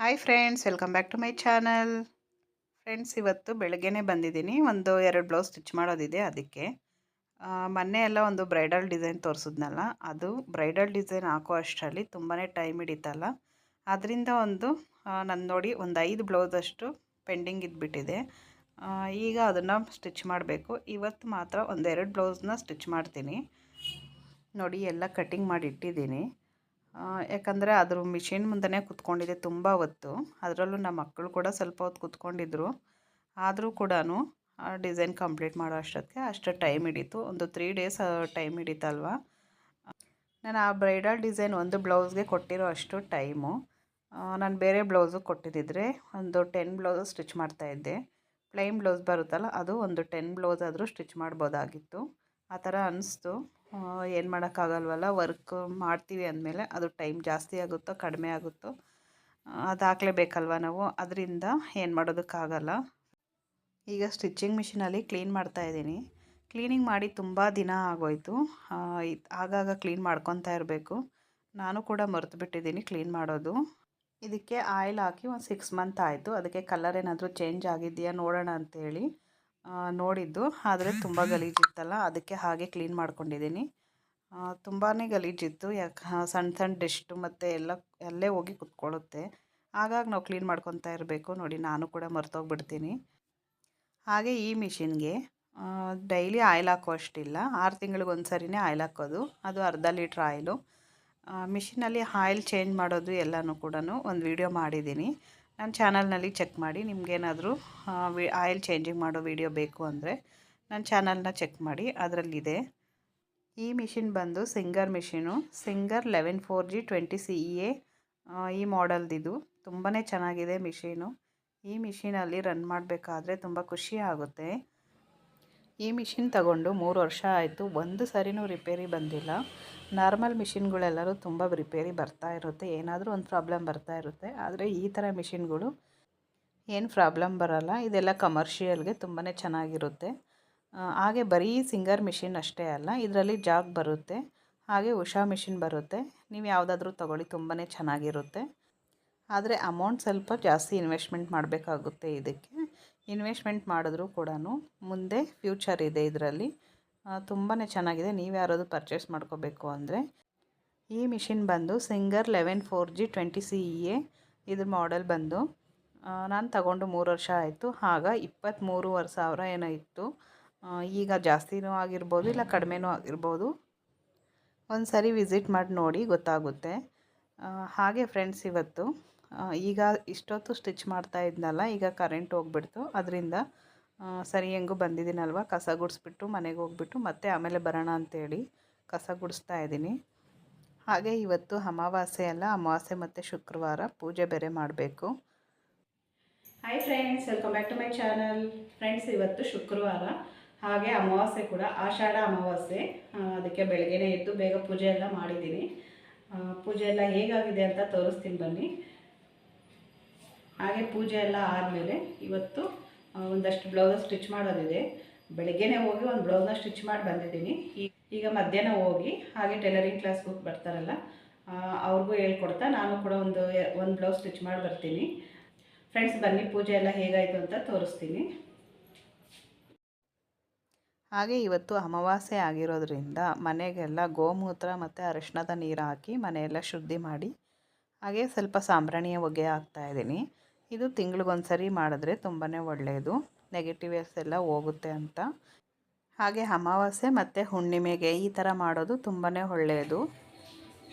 Hi friends, welcome back to my channel. Friends, ಇವತ್ತು ಬೆಳಗ್ಗೆನೇ ಬಂದಿದ್ದೀನಿ. ಒಂದು 2 ಬ್ಲೌಸ್ ಸ್ಟಿಚ್ ಮಾಡೋದಿದೆ. ಅದಕ್ಕೆ ಮೊನ್ನೆ ಎಲ್ಲ ಒಂದು ಬ್ರೈಡಲ್ ಡಿಸೈನ್ ತೋರಿಸಿದ್ನಲ್ಲ, ಅದು ಬ್ರೈಡಲ್ ಡಿಸೈನ್ ಹಾಕೋ ಅಷ್ಟರಲ್ಲಿ ತುಂಬಾ ಟೈಮ್ ಹಿಡಿತಲ್ಲ. ಅದರಿಂದ ನಾನು ನೋಡಿ ಒಂದು 5 ಬ್ಲೌಸಷ್ಟು ಪೆಂಡಿಂಗ್ ಇದ್ಬಿಟ್ಟಿದೆ. ಈಗ ಅದನ್ನು ಸ್ಟಿಚ್ ಮಾಡಬೇಕು. ಇವತ್ತು ಮಾತ್ರ ಒಂದು 2 ಬ್ಲೌಸ್ನ ಸ್ಟಿಚ್ ಮಾಡ್ತೀನಿ. ನೋಡಿ, ಎಲ್ಲ ಕಟ್ಟಿಂಗ್ ಮಾಡಿ ಇಟ್ಟಿದ್ದೀನಿ. ಯಾಕಂದರೆ ಅದ್ರ ಮಿಷಿನ್ ಮುಂದೆನೇ ಕೂತ್ಕೊಂಡಿದ್ದೆ ತುಂಬ ಹೊತ್ತು. ಅದರಲ್ಲೂ ನಮ್ಮ ಮಕ್ಕಳು ಕೂಡ ಸ್ವಲ್ಪ ಹೊತ್ತು ಕೂತ್ಕೊಂಡಿದ್ರು. ಆದರೂ ಕೂಡ ಡಿಸೈನ್ ಕಂಪ್ಲೀಟ್ ಮಾಡೋ ಅಷ್ಟೊತ್ತಿಗೆ ಅಷ್ಟು ಟೈಮ್ ಹಿಡೀತು. ಒಂದು 3 ಡೇಸ್ ಟೈಮ್ ಹಿಡಿತಲ್ವ. ನಾನು ಆ ಬ್ರೈಡಲ್ ಡಿಸೈನ್ ಒಂದು ಬ್ಲೌಸ್ಗೆ ಕೊಟ್ಟಿರೋ ಅಷ್ಟು ಟೈಮು ನಾನು ಬೇರೆ ಬ್ಲೌಸು ಕೊಟ್ಟಿದ್ದಿದ್ರೆ ಒಂದು 10 ಬ್ಲೌಸ್ ಸ್ಟಿಚ್ ಮಾಡ್ತಾಯಿದ್ದೆ. ಪ್ಲೈನ್ ಬ್ಲೌಸ್ ಬರುತ್ತಲ್ಲ, ಅದು ಒಂದು 10 ಬ್ಲೌಸ್ ಆದರೂ ಸ್ಟಿಚ್ ಮಾಡ್ಬೋದಾಗಿತ್ತು. ಆ ಥರ ಅನ್ನಿಸ್ತು. ಏನು ಮಾಡೋಕ್ಕಾಗಲ್ವಲ್ಲ, ವರ್ಕ್ ಮಾಡ್ತೀವಿ ಅಂದಮೇಲೆ ಅದು ಟೈಮ್ ಜಾಸ್ತಿ ಆಗುತ್ತೋ ಕಡಿಮೆ ಆಗುತ್ತೋ ಅದು ಹಾಕ್ಲೇಬೇಕಲ್ವ ನಾವು. ಅದರಿಂದ ಏನು ಮಾಡೋದಕ್ಕಾಗಲ್ಲ. ಈಗ ಸ್ಟಿಚ್ಚಿಂಗ್ ಮಿಷಿನಲ್ಲಿ ಕ್ಲೀನ್ ಮಾಡ್ತಾಯಿದ್ದೀನಿ. ಕ್ಲೀನಿಂಗ್ ಮಾಡಿ ತುಂಬ ದಿನ ಆಗೋಯಿತು. ಆಗಾಗ ಕ್ಲೀನ್ ಮಾಡ್ಕೊತಾ ಇರಬೇಕು. ನಾನು ಕೂಡ ಮರೆತು ಬಿಟ್ಟಿದ್ದೀನಿ ಕ್ಲೀನ್ ಮಾಡೋದು. ಇದಕ್ಕೆ ಆಯಿಲ್ ಹಾಕಿ ಒಂದು 6 ಮಂತ್ ಆಯಿತು. ಅದಕ್ಕೆ ಕಲರ್ ಏನಾದರೂ ಚೇಂಜ್ ಆಗಿದೆಯಾ ನೋಡೋಣ ಅಂತೇಳಿ ನೋಡಿದ್ದು. ಆದರೆ ತುಂಬ ಗಲೀಜಿತ್ತಲ್ಲ, ಅದಕ್ಕೆ ಹಾಗೆ ಕ್ಲೀನ್ ಮಾಡ್ಕೊಂಡಿದ್ದೀನಿ. ತುಂಬಾ ಗಲೀಜಿತ್ತು. ಸಣ್ಣ ಸಣ್ಣ ಡೆಸ್ಟು ಮತ್ತು ಅಲ್ಲೇ ಹೋಗಿ ಕುತ್ಕೊಳ್ಳುತ್ತೆ. ಆಗಾಗ ನಾವು ಕ್ಲೀನ್ ಮಾಡ್ಕೊತಾ ಇರಬೇಕು. ನೋಡಿ, ನಾನು ಕೂಡ ಮರ್ತೋಗ್ಬಿಡ್ತೀನಿ. ಹಾಗೆ ಈ ಮಿಷಿನ್ಗೆ ಡೈಲಿ ಆಯಿಲ್ ಹಾಕೋ ಅಷ್ಟಿಲ್ಲ. 6 ತಿಂಗಳಿಗೊಂದು ಸರಿನೇ ಆಯಿಲ್ ಹಾಕೋದು. ಅದು ಅರ್ಧ ಲೀಟ್ರ್ ಆಯಿಲು. ಮಿಷಿನಲ್ಲಿ ಆಯಿಲ್ ಚೇಂಜ್ ಮಾಡೋದು ಎಲ್ಲನೂ ಕೂಡ ಒಂದು ವಿಡಿಯೋ ಮಾಡಿದ್ದೀನಿ. ನನ್ನ ಚಾನಲ್ನಲ್ಲಿ ಚೆಕ್ ಮಾಡಿ. ನಿಮಗೇನಾದರೂ ಆಯಿಲ್ ಚೇಂಜಿಂಗ್ ಮಾಡೋ ವಿಡಿಯೋ ಬೇಕು ಅಂದರೆ ನನ್ನ ಚಾನಲ್ನ ಚೆಕ್ ಮಾಡಿ, ಅದರಲ್ಲಿದೆ. ಈ ಮಿಷಿನ್ ಬಂದು singer machine. Singer 114G 20CEA ಈ ಮಾಡೆಲ್ದಿದು. ತುಂಬಾ ಚೆನ್ನಾಗಿದೆ ಮಿಷಿನು. ಈ ಮಿಷಿನಲ್ಲಿ ರನ್ ಮಾಡಬೇಕಾದ್ರೆ ತುಂಬ ಖುಷಿ ಆಗುತ್ತೆ. ಈ ಮಿಷಿನ್ ತಗೊಂಡು 3 ವರ್ಷ ಆಯಿತು. ಒಂದು ಸರಿನೂ ರಿಪೇರಿ ಬಂದಿಲ್ಲ. ನಾರ್ಮಲ್ ಮಿಷಿನ್ಗಳೆಲ್ಲರೂ ತುಂಬ ರಿಪೇರಿ ಬರ್ತಾ ಇರುತ್ತೆ, ಏನಾದರೂ ಒಂದು ಪ್ರಾಬ್ಲಮ್ ಬರ್ತಾ ಇರುತ್ತೆ. ಆದರೆ ಈ ಥರ ಮಿಷಿನ್ಗಳು ಏನು ಪ್ರಾಬ್ಲಮ್ ಬರೋಲ್ಲ. ಇದೆಲ್ಲ ಕಮರ್ಷಿಯಲ್ಗೆ ತುಂಬಾ ಚೆನ್ನಾಗಿರುತ್ತೆ. ಹಾಗೆ ಬರೀ ಸಿಂಗರ್ ಮಿಷಿನ್ ಅಷ್ಟೇ ಅಲ್ಲ, ಇದರಲ್ಲಿ ಜಾಗ್ ಬರುತ್ತೆ. ಹಾಗೆ ಉಷಾ ಮಿಷಿನ್ ಬರುತ್ತೆ. ನೀವು ಯಾವುದಾದ್ರೂ ತೊಗೊಳ್ಳಿ, ತುಂಬಾ ಚೆನ್ನಾಗಿರುತ್ತೆ. ಆದರೆ ಅಮೌಂಟ್ ಸ್ವಲ್ಪ ಜಾಸ್ತಿ ಇನ್ವೆಸ್ಟ್ಮೆಂಟ್ ಮಾಡಬೇಕಾಗುತ್ತೆ. ಇದಕ್ಕೆ ಇನ್ವೆಸ್ಟ್ಮೆಂಟ್ ಮಾಡಿದ್ರೂ ಕೂಡ ಮುಂದೆ ಫ್ಯೂಚರ್ ಇದೆ ಇದರಲ್ಲಿ. ತುಂಬಾ ಚೆನ್ನಾಗಿದೆ. ನೀವು ಯಾರಾದರೂ ಪರ್ಚೇಸ್ ಮಾಡ್ಕೋಬೇಕು ಅಂದರೆ ಈ ಮಿಷಿನ್ ಬಂದು ಸಿಂಗರ್ 114G 20CEA ಇದ್ರ ಮಾಡೆಲ್ ಬಂದು ನಾನು ತಗೊಂಡು 3 ವರ್ಷ ಆಯಿತು. ಆಗ 23,000 ಏನೋ ಇತ್ತು. ಈಗ ಜಾಸ್ತಿನೂ ಆಗಿರ್ಬೋದು, ಇಲ್ಲ ಕಡಿಮೆನೂ ಆಗಿರ್ಬೋದು. ಒಂದು ಸರಿ ವಿಸಿಟ್ ಮಾಡಿ ನೋಡಿ, ಗೊತ್ತಾಗುತ್ತೆ. ಹಾಗೆ ಫ್ರೆಂಡ್ಸ್, ಇವತ್ತು ಈಗ ಇಷ್ಟೊತ್ತು ಸ್ಟಿಚ್ ಮಾಡ್ತಾ ಇದ್ನಲ್ಲ, ಈಗ ಕರೆಂಟ್ ಹೋಗ್ಬಿಡ್ತು. ಅದರಿಂದ ಸರಿ ಹೆಂಗೂ ಬಂದಿದ್ದೀನಲ್ವ, ಕಸ ಗುಡಿಸ್ಬಿಟ್ಟು ಮನೆಗೆ ಹೋಗ್ಬಿಟ್ಟು ಮತ್ತೆ ಆಮೇಲೆ ಬರೋಣ ಅಂತೇಳಿ ಕಸ ಗುಡಿಸ್ತಾ ಇದ್ದೀನಿ. ಹಾಗೆ ಇವತ್ತು ಅಮಾವಾಸ್ಯೆ ಅಲ್ಲ, ಅಮಾವಾಸ್ಯೆ ಮತ್ತು ಶುಕ್ರವಾರ ಪೂಜೆ ಬೇರೆ ಮಾಡಬೇಕು. Hi friends, welcome back to my channel. Friends, ಇವತ್ತು ಶುಕ್ರವಾರ, ಹಾಗೆ ಅಮಾವಾಸ್ಯೆ ಕೂಡ, ಆಷಾಢ ಅಮಾವಾಸ್ಯೆ. ಅದಕ್ಕೆ ಬೆಳಗ್ಗೆನೇ ಎದ್ದು ಬೇಗ ಪೂಜೆ ಎಲ್ಲ ಮಾಡಿದ್ದೀನಿ. ಪೂಜೆ ಎಲ್ಲ ಹೇಗಾಗಿದೆ ಅಂತ ತೋರಿಸ್ತೀನಿ ಬನ್ನಿ. ಹಾಗೆ ಪೂಜೆ ಎಲ್ಲ ಆದಮೇಲೆ ಇವತ್ತು ಒಂದಷ್ಟು ಬ್ಲೌಸ್ ಸ್ಟಿಚ್ ಮಾಡೋದಿದೆ. ಬೆಳಗ್ಗೆನೇ ಹೋಗಿ ಒಂದು ಬ್ಲೌಸ್ನ ಸ್ಟಿಚ್ ಮಾಡಿ ಬಂದಿದ್ದೀನಿ. ಈಗ ಮಧ್ಯಾಹ್ನ ಹೋಗಿ ಹಾಗೆ ಟೈಲರಿಂಗ್ ಕ್ಲಾಸ್ಗೆ ಹೋಗಿ ಬರ್ತಾರಲ್ಲ, ಅವ್ರಿಗೂ ಹೇಳ್ಕೊಡ್ತಾ ನಾನು ಕೂಡ ಒಂದು ಬ್ಲೌಸ್ ಸ್ಟಿಚ್ ಮಾಡಿ ಬರ್ತೀನಿ. ಫ್ರೆಂಡ್ಸ್, ಬನ್ನಿ ಪೂಜೆ ಎಲ್ಲ ಹೇಗಾಯಿತು ಅಂತ ತೋರಿಸ್ತೀನಿ. ಹಾಗೆ ಇವತ್ತು ಅಮಾವಾಸ್ಯೆ ಆಗಿರೋದ್ರಿಂದ ಮನೆಗೆಲ್ಲ ಗೋಮೂತ್ರ ಮತ್ತು ಅರಿಶಿಣದ ನೀರು ಹಾಕಿ ಮನೆಯೆಲ್ಲ ಶುದ್ಧಿ ಮಾಡಿ, ಹಾಗೆ ಸ್ವಲ್ಪ ಸಾಂಬ್ರಾಣಿಯ ಹೊಗೆ ಹಾಕ್ತಾಯಿದ್ದೀನಿ. ಇದು ತಿಂಗಳಿಗೊಂದು ಸರಿ ಮಾಡಿದ್ರೆ ತುಂಬಾ ಒಳ್ಳೆಯದು, ನೆಗೆಟಿವ್ಸ್ ಎಲ್ಲ ಹೋಗುತ್ತೆ ಅಂತ. ಹಾಗೆ ಅಮಾವಾಸ್ಯೆ ಮತ್ತು ಹುಣ್ಣಿಮೆಗೆ ಈ ಥರ ಮಾಡೋದು ತುಂಬಾ ಒಳ್ಳೆಯದು.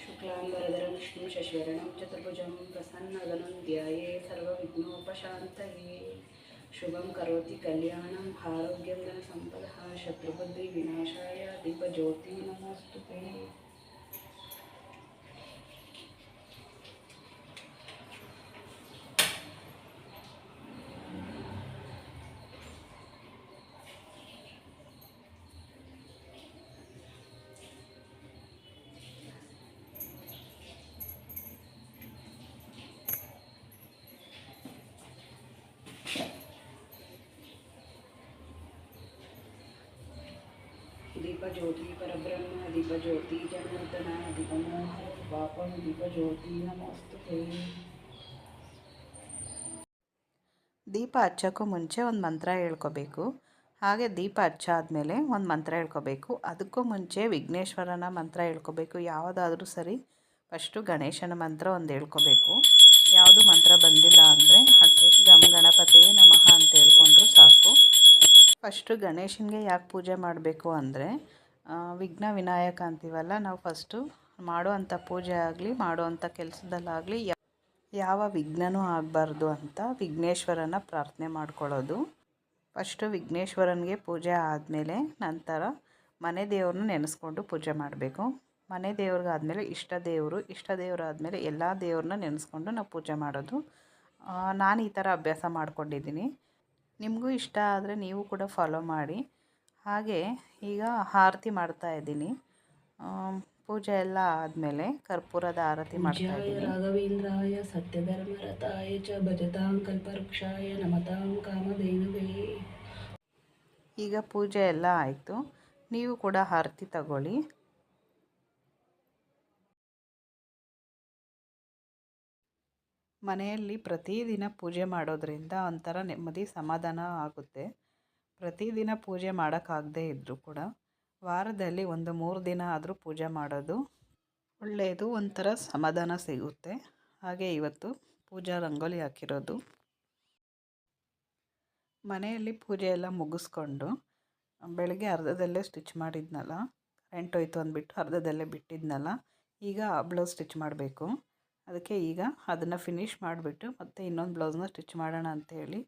ಶುಕ್ಲಾಂಬರಧರಂ ವಿಷ್ಣು ಶಶಿವರ್ಣಂ ಚತುರ್ಭುಜಂ ಪ್ರಸನ್ನವದನಂ ಧ್ಯಾಯೇ ಸರ್ವವಿಘ್ನೋಪಶಾಂತಯೇ ಶುಭಂ ಕರೋತಿ ಕಲ್ಯಾಣಂ ಆರೋಗ್ಯಂ ಧನ ಸಂಪದಃ ಶತ್ರುಬುದ್ಧಿ ವಿನಾಶಾಯ ದೀಪಜ್ಯೋತಿ ನಮೋಸ್ತುತೇ. दीपज्योति परब्रह्म दीपज्योति जनार्दन दीपमोहर पापम दीपज्योति नमोस्तुते. ದೀಪ ಹಚ್ಚೋಕ್ಕೂ ಮುಂಚೆ ಒಂದು ಮಂತ್ರ ಹೇಳ್ಕೊಬೇಕು. ಹಾಗೆ ದೀಪ ಹಚ್ಚಾದ್ಮೇಲೆ ಒಂದು ಮಂತ್ರ ಹೇಳ್ಕೊಬೇಕು. ಅದಕ್ಕೂ ಮುಂಚೆ ವಿಘ್ನೇಶ್ವರನ ಮಂತ್ರ ಹೇಳ್ಕೊಬೇಕು. ಯಾವುದಾದ್ರೂ ಸರಿ, ಫಸ್ಟು ಗಣೇಶನ ಮಂತ್ರ ಒಂದು ಹೇಳ್ಕೊಬೇಕು. ಯಾವುದು ಮಂತ್ರ ಬಂದಿಲ್ಲ ಅಂದರೆ ಅಟ್ಲೀಸ್ಟ್ ಗಮ್ ಗಣಪತಿಯೇ ನಮಃ ಅಂತ ಹೇಳ್ಕೊಂಡ್ರು ಸಾಕು. ಫಸ್ಟು ಗಣೇಶನಿಗೆ ಯಾಕೆ ಪೂಜೆ ಮಾಡಬೇಕು ಅಂದರೆ, ವಿಘ್ನ ವಿನಾಯಕ ಅಂತೀವಲ್ಲ, ನಾವು ಫಸ್ಟು ಮಾಡುವಂಥ ಪೂಜೆ ಆಗಲಿ ಮಾಡುವಂಥ ಕೆಲಸದಲ್ಲಾಗಲಿ ಯಾವ ವಿಘ್ನನೂ ಆಗಬಾರ್ದು ಅಂತ ವಿಘ್ನೇಶ್ವರನ ಪ್ರಾರ್ಥನೆ ಮಾಡ್ಕೊಳ್ಳೋದು. ಫಸ್ಟು ವಿಘ್ನೇಶ್ವರನಿಗೆ ಪೂಜೆ ಆದಮೇಲೆ ನಂತರ ಮನೆ ದೇವ್ರನ್ನ ನೆನೆಸ್ಕೊಂಡು ಪೂಜೆ ಮಾಡಬೇಕು. ಮನೆ ದೇವ್ರಿಗಾದ್ಮೇಲೆ ಇಷ್ಟ ದೇವರಾದಮೇಲೆ ಎಲ್ಲ ದೇವ್ರನ್ನ ನೆನೆಸ್ಕೊಂಡು ನಾವು ಪೂಜೆ ಮಾಡೋದು. ನಾನು ಈ ಥರ ಅಭ್ಯಾಸ ಮಾಡ್ಕೊಂಡಿದ್ದೀನಿ. ನಿಮಗೂ ಇಷ್ಟ ಆದರೆ ನೀವು ಕೂಡ ಫಾಲೋ ಮಾಡಿ. ಹಾಗೆ ಈಗ ಆರತಿ ಮಾಡ್ತಾಯಿದ್ದೀನಿ. ಪೂಜೆ ಎಲ್ಲ ಆದಮೇಲೆ ಕರ್ಪೂರದ ಆರತಿ ಮಾಡ್ತಾಯಿದ್ದೀನಿ. ರಾಘವೇಂದ್ರಾಯ ಸತ್ಯಧರ್ಮರತಾಯ ಚ ಭಜತಾಂ ಕಲ್ಪವೃಕ್ಷಾಯ ನಮತಾಂ ಕಾಮಧೇನವೇ. ಈಗ ಪೂಜೆ ಎಲ್ಲ ಆಯಿತು. ನೀವು ಕೂಡ ಆರತಿ ತಗೊಳ್ಳಿ. ಮನೆಯಲ್ಲಿ ಪ್ರತಿದಿನ ಪೂಜೆ ಮಾಡೋದ್ರಿಂದ ಒಂಥರ ನೆಮ್ಮದಿ ಸಮಾಧಾನ ಆಗುತ್ತೆ. ಪ್ರತಿದಿನ ಪೂಜೆ ಮಾಡೋಕ್ಕಾಗದೇ ಇದ್ದರೂ ಕೂಡ ವಾರದಲ್ಲಿ ಒಂದು 3 ದಿನ ಆದರೂ ಪೂಜೆ ಮಾಡೋದು ಒಳ್ಳೆಯದು, ಒಂಥರ ಸಮಾಧಾನ ಸಿಗುತ್ತೆ. ಹಾಗೆ ಇವತ್ತು ಪೂಜಾ ರಂಗೋಲಿ ಹಾಕಿರೋದು. ಮನೆಯಲ್ಲಿ ಪೂಜೆ ಎಲ್ಲ ಮುಗಿಸ್ಕೊಂಡು ಬೆಳಗ್ಗೆ ಅರ್ಧದಲ್ಲೇ ಸ್ಟಿಚ್ ಮಾಡಿದ್ನಲ್ಲ, ಕರೆಂಟ್ ಹೋಯ್ತು ಅಂದ್ಬಿಟ್ಟು ಅರ್ಧದಲ್ಲೇ ಬಿಟ್ಟಿದ್ನಲ್ಲ, ಈಗ ಆ ಬ್ಲೌಸ್ ಸ್ಟಿಚ್ ಮಾಡಬೇಕು. ಅದಕ್ಕೆ ಈಗ ಅದನ್ನು ಫಿನಿಷ್ ಮಾಡಿಬಿಟ್ಟು ಮತ್ತೆ ಇನ್ನೊಂದು ಬ್ಲೌಸ್ನ ಸ್ಟಿಚ್ ಮಾಡೋಣ ಅಂಥೇಳಿ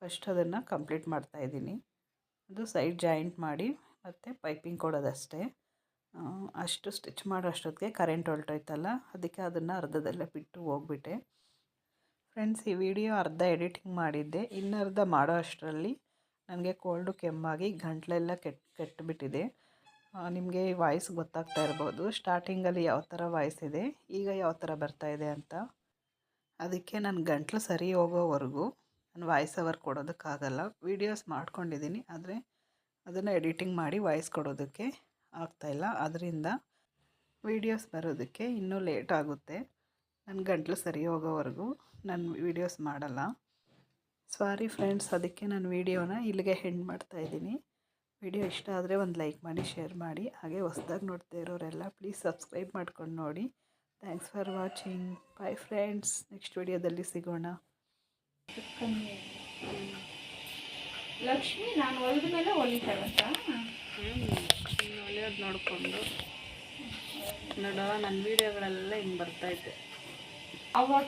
ಫಸ್ಟ್ ಅದನ್ನು ಕಂಪ್ಲೀಟ್ ಮಾಡ್ತಾಯಿದ್ದೀನಿ. ಅದು ಸೈಡ್ ಜಾಯಿಂಟ್ ಮಾಡಿ ಮತ್ತು ಪೈಪಿಂಗ್ ಕೊಡೋದಷ್ಟೇ. ಅಷ್ಟು ಸ್ಟಿಚ್ ಮಾಡೋ ಅಷ್ಟೊತ್ತಿಗೆ ಕರೆಂಟ್ ಹೊರಟೋಯ್ತಲ್ಲ, ಅದಕ್ಕೆ ಅದನ್ನು ಅರ್ಧದಲ್ಲೇ ಬಿಟ್ಟು ಹೋಗ್ಬಿಟ್ಟೆ. ಫ್ರೆಂಡ್ಸ್, ಈ ವಿಡಿಯೋ ಅರ್ಧ ಎಡಿಟಿಂಗ್ ಮಾಡಿದ್ದೆ, ಇನ್ನರ್ಧ ಮಾಡೋ ಅಷ್ಟರಲ್ಲಿ ನನಗೆ ಕೋಲ್ಡು ಕೆಮ್ಮಾಗಿ ಗಂಟಲೆಲ್ಲ ಕೆಟ್ಟುಬಿಟ್ಟಿದೆ. ನಿಮಗೆ ವಾಯ್ಸ್ ಗೊತ್ತಾಗ್ತಾ ಇರ್ಬೋದು, ಸ್ಟಾರ್ಟಿಂಗಲ್ಲಿ ಯಾವ ಥರ ವಾಯ್ಸ್ ಇದೆ, ಈಗ ಯಾವ ಥರ ಬರ್ತಾಯಿದೆ ಅಂತ. ಅದಕ್ಕೆ ನನ್ನ ಗಂಟಲು ಸರಿ ಹೋಗೋವರೆಗೂ ನಾನು ವಾಯ್ಸ್ ಓವರ್ ಕೊಡೋದಕ್ಕಾಗಲ್ಲ. ವೀಡಿಯೋಸ್ ಮಾಡ್ಕೊಂಡಿದ್ದೀನಿ, ಆದರೆ ಅದನ್ನು ಎಡಿಟಿಂಗ್ ಮಾಡಿ ವಾಯ್ಸ್ ಕೊಡೋದಕ್ಕೆ ಆಗ್ತಾಯಿಲ್ಲ. ಅದರಿಂದ ವೀಡಿಯೋಸ್ ಬರೋದಕ್ಕೆ ಇನ್ನೂ ಲೇಟ್ ಆಗುತ್ತೆ. ನನ್ನ ಗಂಟಲು ಸರಿ ಹೋಗೋವರೆಗೂ ನಾನು ವೀಡಿಯೋಸ್ ಮಾಡಲ್ಲ. ಸಾರಿ ಫ್ರೆಂಡ್ಸ್, ಅದಕ್ಕೆ ನಾನು ವೀಡಿಯೋನ ಇಲ್ಲಿಗೆ ಎಂಡ್ ಮಾಡ್ತಾಯಿದ್ದೀನಿ. ವಿಡಿಯೋ ಇಷ್ಟ ಆದರೆ ಒಂದು ಲೈಕ್ ಮಾಡಿ, ಶೇರ್ ಮಾಡಿ. ಹಾಗೆ ಹೊಸ್ದಾಗಿ ನೋಡ್ತಾ ಇರೋರೆಲ್ಲ ಪ್ಲೀಸ್ ಸಬ್ಸ್ಕ್ರೈಬ್ ಮಾಡ್ಕೊಂಡು ನೋಡಿ. Thanks for watching. Bye friends, next ವಿಡಿಯೋದಲ್ಲಿ ಸಿಗೋಣ. ಲಕ್ಷ್ಮಿ, ನಾನು ಹೊಲಿದ ಮೇಲೆ ಹೊಲಿತಾರಂತ ಹೊಲಿಯೋದು ನೋಡಿಕೊಂಡು ನೋಡೋ ನನ್ನ ವೀಡಿಯೋಗಳೆಲ್ಲ ಹಿಂಗೆ ಬರ್ತೈತೆ. ಅವಾಗ